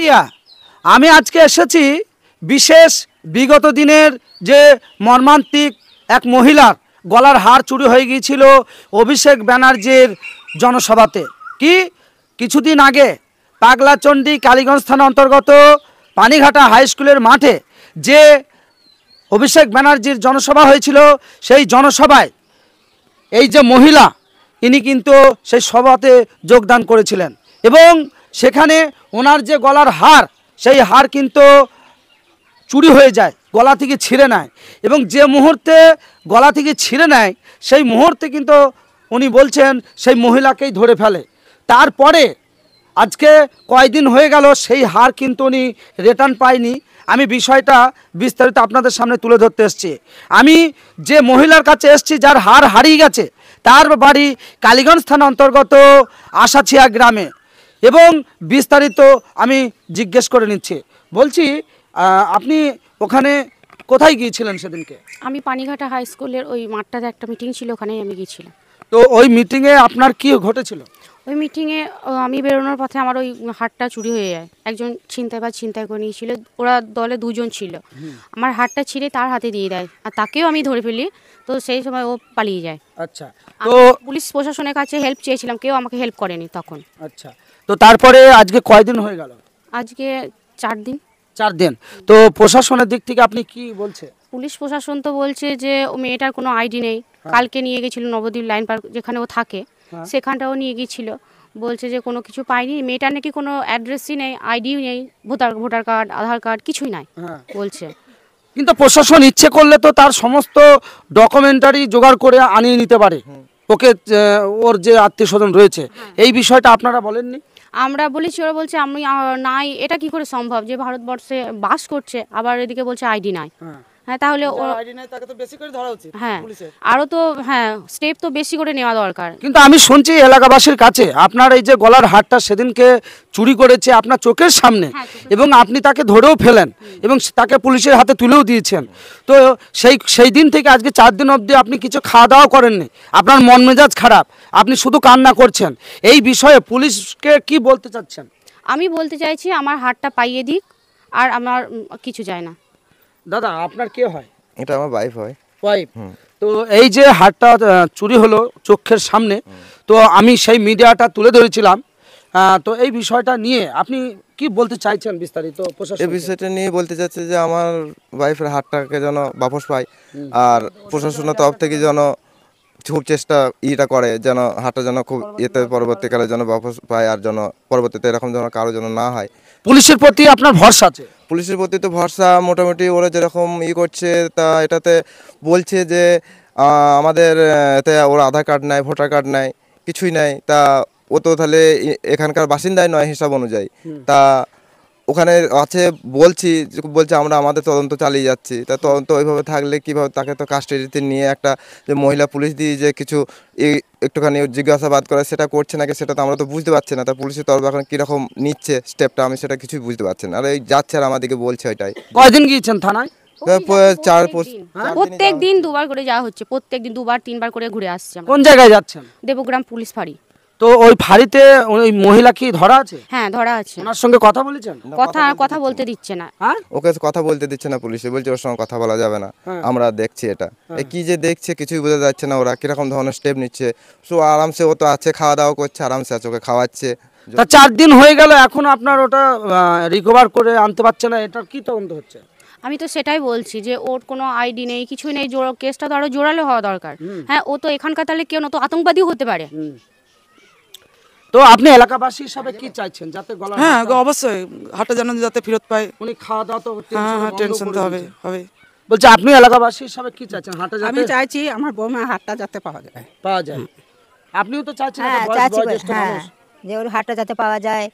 Media, আমি আজকে এসেছি বিশেষ বিগত দিনের যে মর্মান্তিক এক মহিলার গলার হার চুরি হয়ে গিয়েছিল অভিষেক ব্যানার্জির জনসভাতে। কি কিছুদিন আগে পাগলাচণ্ডী কালীগঞ্জ থানা অন্তর্গত পানিঘাটা হাই স্কুলের মাঠে যে অভিষেক ব্যানার্জির জনসভা হয়েছিল, সেই জনসভায় এই যে মহিলা ইনি কিন্তু সেই সভাতে যোগদান করেছিলেন এবং সেখানে ওনার যে গলার হার, সেই হার কিন্তু চুরি হয়ে যায়, গলা থেকে ছিঁড়ে নেয় এবং যে মুহূর্তে গলা থেকে ছিঁড়ে নেয় সেই মুহূর্তে কিন্তু উনি বলছেন সেই মহিলাকেই ধরে ফেলে। তারপরে আজকে কয়দিন হয়ে গেল সেই হার কিন্তু উনি রিটার্ন পায়নি। আমি বিষয়টা বিস্তারিত আপনাদের সামনে তুলে ধরতে এসেছি। আমি যে মহিলার কাছে এসেছি যার হার হারিয়ে গেছে, তার বাড়ি কালীগঞ্জ থানা অন্তর্গত আশাছিয়া গ্রামে এবং বিস্তারিত আমি জিজ্ঞেস করে নিচ্ছি। বলছি আপনি ওখানে কোথায় গিয়েছিলেন সেদিনকে? আমি পানিঘাটা হাই স্কুলের ওই মাঠটাতে একটা মিটিং ছিল, ওখানেই আমি গিয়েছিলাম। তো ওই মিটিংয়ে আপনার কি ঘটেছিল? ওই মিটিংয়ে আমি বেরোনোর পথে আমার ওই হারটা চুরি হয়ে যায়। একজন ছিনতাই করে নিয়েছিল, ওরা দলে দুজন ছিল। আমার হারটা ছিঁড়ে তার হাতে দিয়ে দেয় আর তাকেও আমি ধরে ফেলি। তো সেই সময় ও পালিয়ে যায়। আচ্ছা, তো পুলিশ প্রশাসনের কাছে হেল্প চেয়েছিলাম, কেউ আমাকে হেল্প করেনি তখন। আচ্ছা, তো তারপরে আজকে কয়দিন হয়ে গেল? আজকে 4 দিন। 4 দিন। তো প্রশাসনের দিক থেকে আপনি কি বলছে? পুলিশ প্রশাসন তো বলছে যে ও মেয়েটার কোনো আইডি নেই। কালকে নিয়ে গেছিল নবদ্বীপ লাইন পার্ক যেখানে ও থাকে, সেখানটাও নিয়ে গিয়েছিল। বলছে যে কোনো কিছু পাইনি, মেয়েটার নাকি কোনো অ্যাড্রেসই নেই, আইডিও নেই, ভোটার কার্ড, আধার কার্ড কিছুই নাই বলছে। কিন্তু প্রশাসন ইচ্ছে করলে তো তার সমস্ত ডকুমেন্টারি জোগাড় করে আনিয়ে নিতে পারে ওকে, ওর যে আত্মীয় স্বজন রয়েছে। এই বিষয়টা আপনারা বলেননি? আমরা বলেছি, ওরা বলছে আমি নাই। এটা কি করে সম্ভব যে ভারতবর্ষে বাস করছে আবার এদিকে বলছে আইডি নাই? হ্যাঁ, তাহলে হ্যাঁ আরও তো স্টেপ তো বেশি করে নেওয়া দরকার। কিন্তু আমি শুনছি এলাকাবাসীর কাছে আপনার এই যে গলার হারটা সেদিনকে চুরি করেছে আপনার চোখের সামনে এবং আপনি তাকে ধরেও ফেলেন এবং তাকে পুলিশের হাতে তুলেও দিয়েছেন। তো সেই দিন থেকে আজকে 4 দিন অবধি আপনি কিছু খাওয়া দাওয়া করেননি, আপনার মন মেজাজ খারাপ, আপনি শুধু কান্না করছেন। এই বিষয়ে পুলিশকে কি বলতে চাচ্ছেন? আমি বলতে চাইছি আমার হারটা পাইয়ে দিক, আর আমার কিছু যায় না। দাদা, আপনার কে হয়? এটা আমার ওয়াইফ হয়। ওয়াইফ। তো এই যে হারটা চুরি হলো চোখের সামনে, তো আমি সেই মিডিয়াটা তুলে ধরেছিলাম। তো এই বিষয়টা নিয়ে আপনি কি বলতে চাইছেন বিস্তারিত? এই বিষয়টা নিয়ে বলতে চাচ্ছি যে আমার ওয়াইফের হারটাকে যেন বাপস পায়, আর প্রশাসনের তরফ থেকে যেন খুব চেষ্টা করে যেন হারটা যেন খুব পরবর্তীকালে যেন বাপস পায়, আর যেন পরবর্তীতে এরকম যেন কারো যেন না হয়। পুলিশের প্রতি আপনার ভরসা আছে? পুলিশের প্রতি তো ভরসা মোটামুটি, ওরা যেরকম করছে তা এটাতে বলছে যে আমাদের এতে ওর আধার কার্ড নাই, ভোটার কার্ড নাই, কিছুই নাই। তা ও তো তাহলে এখানকার বাসিন্দাই নয় হিসাব অনুযায়ী। তা ওখানে আছে বলছে আমরা আমাদের তদন্ত চালিয়ে যাচ্ছি। তা তদন্ত ওইভাবে থাকলে কীভাবে তাকে তো কাস্টাডিতে নিয়ে একটা যে মহিলা পুলিশ দিয়ে যে কিছু একটুখানি জিজ্ঞাসাবাদ করে সেটা করছে নাকি সেটা তো আমরা তো বুঝতে পারছি না। তা পুলিশের তরফ এখন কীরকম নিচ্ছে স্টেপটা আমি সেটা কিছুই বুঝতে পারছি না। আর এই যাচ্ছে আর আমাদেরকে বলছে ওইটাই। কয়দিন গিয়েছেন থানায়? প্রত্যেক দিন 2বার করে যাওয়া হচ্ছে, প্রত্যেক দিন 2বার 3বার করে ঘুরে আসছে। কোন জায়গায় যাচ্ছেন? দেবগ্রাম পুলিশ ফাঁড়ি। তো ওই ফাঁড়িতে ওই মহিলা কি ধরা আছে? হ্যাঁ, ধরা আছে। ওনার সঙ্গে কথা বলেছেন? কথা বলতে দিচ্ছে না। ওকে কথা বলতে দিচ্ছে না পুলিশে, বলছে ওর সঙ্গে কথা বলা যাবে না, আমরা দেখছি এটা। কি যে দেখছে কিছুই বোঝা যাচ্ছে না, ওরা কিরকম ধরনের স্টেপ নিচ্ছে। সো আরামসে ও তো আছে, খাওয়া দাওয়া করছে, আরামসে আছে, ওকে খাওয়াচ্ছে। তা 4 দিন হয়ে গেল, এখন আপনার ওটা রিকভার করে আনতে পারছে না, এটার কি তদন্ত হচ্ছে? আমি তো সেটাই বলছি যে ওর কোনো আইডি নেই, কিছুই নেই, কেসটা তো আরো জোরালো হওয়া দরকার। হ্যাঁ, ও তো এখানকার তাহলে কেউ না তো আতঙ্কবাদীও হতে পারে। তো আপনি এলাকাবাসী হিসাবে কি চাইছেন? যাতে গলা হ্যাঁ অবশ্যই হাটটা যেন যাতে ফেরত পায়। উনি খাওয়া দাওয়া তো টেনশন তো হবে। বলছে আপনি এলাকাবাসী হিসাবে কি চাইছেন? হাটটা যাতে আমি চাইছি আমার বৌমা হাটটা যাতে পাওয়া যায়। আপনিও তো চাইছেন? হ্যাঁ, যে ওর হাটটা যাতে পাওয়া যায়,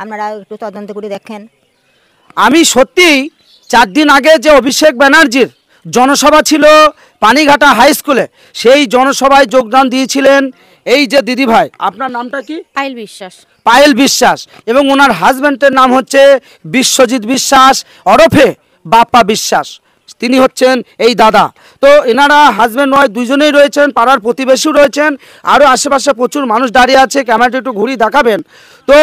আপনারা একটু তদন্ত করে দেখেন। আমি সত্যিই 4 দিন আগে যে অভিষেক ব্যানার্জির জনসভা ছিল পানিঘাটা হাই স্কুলে, সেই জনসভায় যোগদান দিয়েছিলেন এই যে দিদি ভাই, আপনার নামটা কি? পায়েল বিশ্বাস। পায়েল বিশ্বাস, এবং ওনার হাজব্যান্ডের নাম হচ্ছে বিশ্বজিৎ বিশ্বাস ওরফে বাপ্পা বিশ্বাস। তিনি হচ্ছেন এই দাদা। তো এনারা হাজব্যান্ড ওয়াইফ দুজনেই রয়েছেন, পাড়ার প্রতিবেশীও রয়েছেন, আরও আশেপাশে প্রচুর মানুষ দাঁড়িয়ে আছে। ক্যামেরাটা একটু ঘুরিয়ে দেখাবেন। তো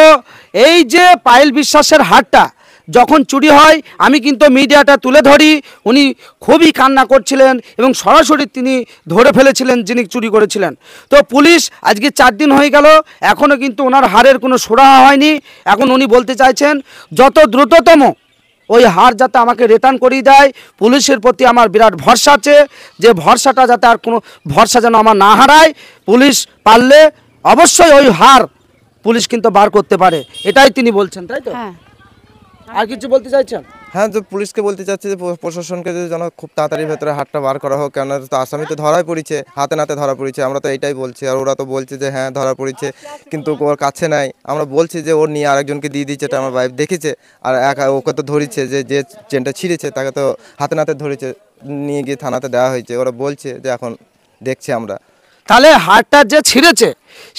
এই যে পায়েল বিশ্বাসের হারটা যখন চুরি হয়, আমি কিন্তু মিডিয়াটা তুলে ধরি, উনি খুবই কান্না করছিলেন এবং সরাসরি তিনি ধরে ফেলেছিলেন যিনি চুরি করেছিলেন। তো পুলিশ আজকে 4 দিন হয়ে গেল, এখনও কিন্তু ওনার হারের কোনো সুরাহা হয়নি। এখন উনি বলতে চাইছেন যত দ্রুততম ওই হার যাতে আমাকে রিটার্ন করিয়ে দেয়। পুলিশের প্রতি আমার বিরাট ভরসা আছে, যে ভরসাটা যাতে আর কোনো ভরসা যেন আমার না হারায়। পুলিশ পারলে অবশ্যই ওই হার পুলিশ কিন্তু বার করতে পারে, এটাই তিনি বলছেন, তাই তো? হ্যাঁ। আর কিছু বলতে চাইছেন? হ্যাঁ, তো পুলিশকে বলতে চাচ্ছি যে প্রশাসনকে যেন খুব তাড়াতাড়ি ভেতরে হাতটা বার করা হোক, কেন তো আসামি তো ধরাই পড়েছে, হাতে নাতে ধরা পড়েছে। আমরা তো এইটাই বলছি, আর ওরা তো বলছে যে হ্যাঁ ধরা পড়েছে, কিন্তু ওর কাছে নাই। আমরা বলছি যে ওর নিয়ে আরেকজনকে দিয়ে দিচ্ছে, এটা আমার ওয়াইফ দেখেছে, আর ওকে তো ধরেছে, যে চেনটা ছিঁড়েছে তাকে তো হাতে নাতে ধরেছে, নিয়ে গিয়ে থানাতে দেওয়া হয়েছে। ওরা বলছে যে এখন দেখছি আমরা। তাহলে হারটা যে ছিঁড়েছে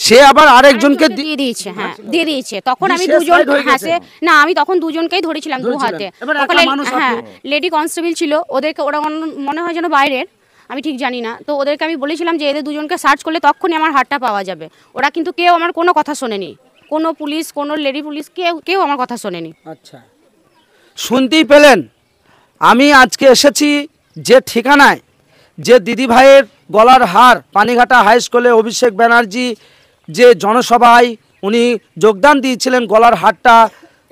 সে আবার আরেকজনকে দিয়ে দিয়েছে। হ্যাঁ, দিয়ে দিয়েছে। তখন আমি দিয়ে সে দুজন side হয়ে গেছে। না, আমি তখন দুজনকেই ধরেছিলাম দু হাতে। এবার ওখানে একটা মানুষ হ্যাঁ আপনি- লেডি কনস্টেবল ছিল, ওদেরকে ওরা মনে হয় যেন বাইরের, আমি ঠিক জানি না। তো ওদেরকে আমি বলেছিলাম যে এদের দুজনকে সার্চ করলে তখনই আমার হারটা পাওয়া যাবে। ওরা কিন্তু কেউ আমার কোনো কথা শোনেনি, কোনো পুলিশ, কোনো লেডি পুলিশ, কেউ আমার কথা শোনেনি। আচ্ছা, শুনতেই পেলেন। আমি আজকে এসেছি যে ঠিকানায়, যে দিদি ভাইয়ের গলার হার পানিঘাটা হাই স্কুলে অভিষেক ব্যানার্জি যে জনসভায় উনি যোগদান দিয়েছিলেন, গলার হারটা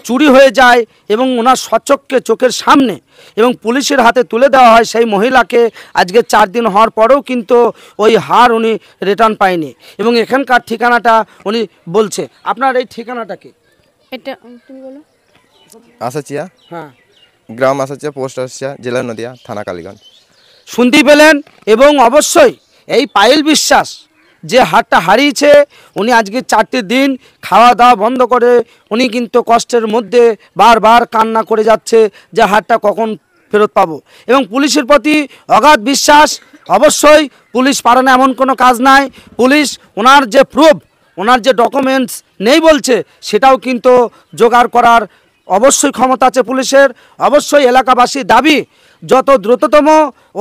চুরি হয়ে যায় এবং ওনার সচক্ষে চোখের সামনে এবং পুলিশের হাতে তুলে দেওয়া হয়। সেই মহিলাকে আজকে 4 দিন হওয়ার পরেও কিন্তু ওই হার উনি রিটার্ন পায়নি এবং এখানকার ঠিকানাটা উনি বলছে। আপনার এই ঠিকানাটা কি? এটা তুমি বলো। আসাচিয়া, হ্যাঁ, গ্রাম আসাচিয়া, পোস্ট আসাচিয়া, জেলা নদিয়া, থানা কালীগঞ্জ। শুনতেই পেলেন। এবং অবশ্যই এই পায়েল বিশ্বাস যে হারটা হারিয়েছে, উনি আজকে 4টে দিন খাওয়া দাওয়া বন্ধ করে উনি কিন্তু কষ্টের মধ্যে বারবার কান্না করে যাচ্ছে যে হারটা কখন ফেরত পাবো। এবং পুলিশের প্রতি অগাধ বিশ্বাস। অবশ্যই পুলিশ পারে না এমন কোনো কাজ নাই। পুলিশ ওনার যে প্রুফ, ওনার যে ডকুমেন্টস নেই বলছে, সেটাও কিন্তু জোগাড় করার অবশ্যই ক্ষমতা আছে পুলিশের। অবশ্যই এলাকাবাসীর দাবি যত দ্রুততম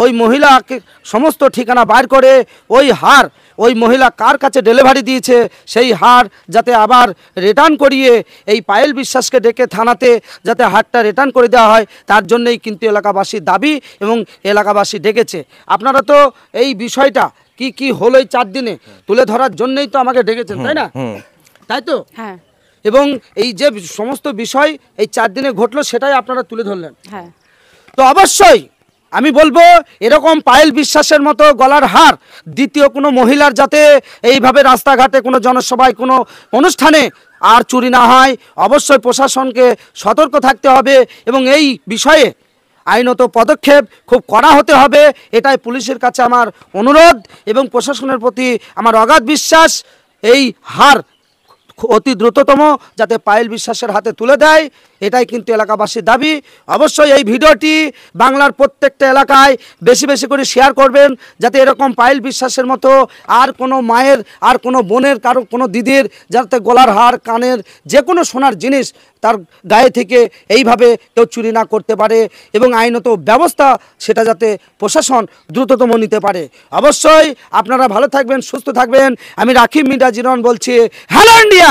ওই মহিলাকে সমস্ত ঠিকানা বাইর করে ওই হার ওই মহিলা কার কাছে ডেলিভারি দিয়েছে সেই হার যাতে আবার রিটার্ন করিয়ে এই পায়েল বিশ্বাসকে ডেকে থানাতে যাতে হারটা রিটার্ন করে দেওয়া হয়, তার জন্যই কিন্তু এলাকাবাসীর দাবি এবং এলাকাবাসী ডেকেছে। আপনারা তো এই বিষয়টা কি হলো এই 4 দিনে তুলে ধরার জন্যই তো আমাকে ডেকেছেন, তাই না? তাই তো? হ্যাঁ এবং এই যে সমস্ত বিষয় এই 4 দিনে ঘটলো সেটাই আপনারা তুলে ধরলেন। হ্যাঁ। তো অবশ্যই আমি বলবো এরকম পায়েল বিশ্বাসের মতো গলার হার দ্বিতীয় কোনো মহিলার যাতে এইভাবে রাস্তাঘাটে কোনো জনসভায় কোনো অনুষ্ঠানে আর চুরি না হয়। অবশ্যই প্রশাসনকে সতর্ক থাকতে হবে এবং এই বিষয়ে আইনত পদক্ষেপ খুব কড়া হতে হবে, এটাই পুলিশের কাছে আমার অনুরোধ এবং প্রশাসনের প্রতি আমার অগাধ বিশ্বাস। এই হার অতি দ্রুততম যাতে পায়েল বিশ্বাসের হাতে তুলে দেয়, এটাই কিন্তু এলাকাবাসীর দাবি। অবশ্যই এই ভিডিওটি বাংলার প্রত্যেকটা এলাকায় বেশি বেশি করে শেয়ার করবেন, যাতে এরকম পায়েল বিশ্বাসের মতো আর কোনো মায়ের, আর কোনো বোনের, কারো কোনো দিদির যাতে গলার হার, কানের যে কোনো সোনার জিনিস তার গায়ে থেকে এইভাবে কেউ চুরি না করতে পারে এবং আইনত ব্যবস্থা সেটা যাতে প্রশাসন দ্রুততম নিতে পারে। অবশ্যই আপনারা ভালো থাকবেন, সুস্থ থাকবেন। আমি রাকিব মির্জা জিরন বলছি, হ্যালো ইন্ডিয়া।